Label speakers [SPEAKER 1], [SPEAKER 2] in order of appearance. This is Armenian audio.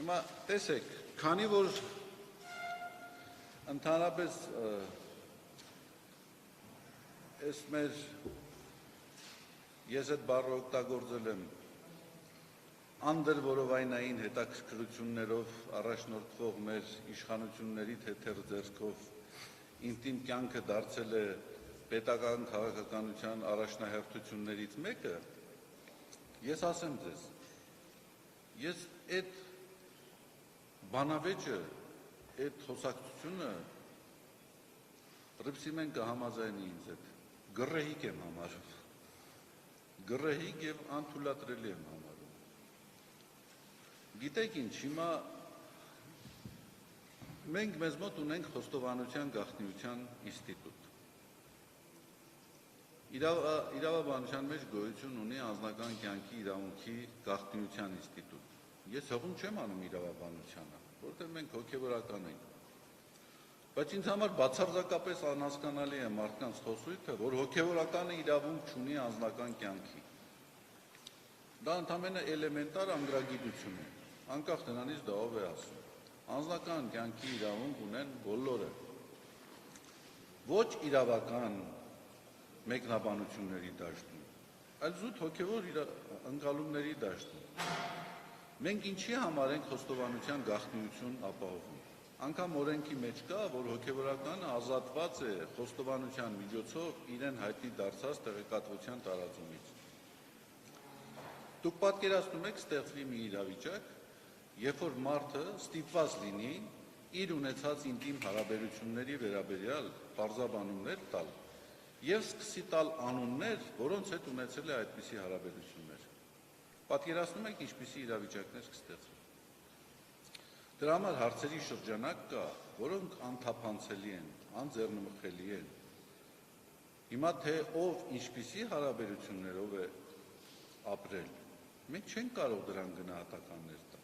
[SPEAKER 1] Հիմա տեսեք, քանի որ ընդհանրապես ես այդ բառը օգտագործել եմ անդրորովայնային հետաքրքրություններով առաջնորդվող մեր իշխանությունների թեթև ձեռքով ինտիմ կյանքը դարձել է պետական քաղաքականության առաջնահերթություններից մեկը, ես ասեմ ձեզ, ես այդ բանավեճը, այդ խոսակցությունը ռիփսիմեն կհամաձայնի ինձ հետ, գռեհիկ եմ համարում, գռեհիկ և անթույլատրելի եմ համարում։ Գիտեք ինչ, հիմա մենք մեզ մոտ ունենք խոստովանության գաղտնիության ինստիտուտ։ Իրավաբանության մեջ գոյություն ունի անձնական կյանքի իրավունքի գաղտնիության ինստիտուտ։ Ես հղում չեմ անում իրավաբանությանը, որովհետև մենք հոգևորական ենք։ Բայց ինձ համար բացարձակապես անհասկանալի է մարդկանց խոսույթը, որ հոգևորականը իրավունք չունի անձնական կյանքի։ Դա ընդամենը էլեմենտար անգրագիտություն է, անկախ նրանից դա ով է ասում։ Անձնական կյանքի իրավունք ունեն բոլորը։ Ոչ իրավական մեկնաբանությունների դաշտում, այլ զուտ հոգևոր ընկալումների դաշտում։ Մենք ինչի համար ենք խոստովանության գաղտնիություն ապահովում։ Անգամ օրենքի մեջ կա, որ հոգևորականը ազատված է խոստովանության միջոցով իրեն հայտնի դարձած տեղեկատվության տարածումից։ Դուք պատկերացնում եք ստեղծվի մի իրավիճակ, երբ որ մարդը ստիպված լինի իր ունեցած ինտիմ հարաբերությունների վերաբերյալ պարզաբանումներ տալ և սկսի տալ անուններ, որոնց հետ ունեցել է այդպիսի հարաբերություններ։ Պատկերացնում եք ինչպիսի իրավիճակներ կստեղծվի։ Դրա համար հարցերի շրջանակ կա, որոնք անթափանցելի են, անձեռնմխելի են։ Հիմա թե ով ինչպիսի հարաբերություններով է ապրել, մենք չենք կարող դրան գնահատականներ տալ։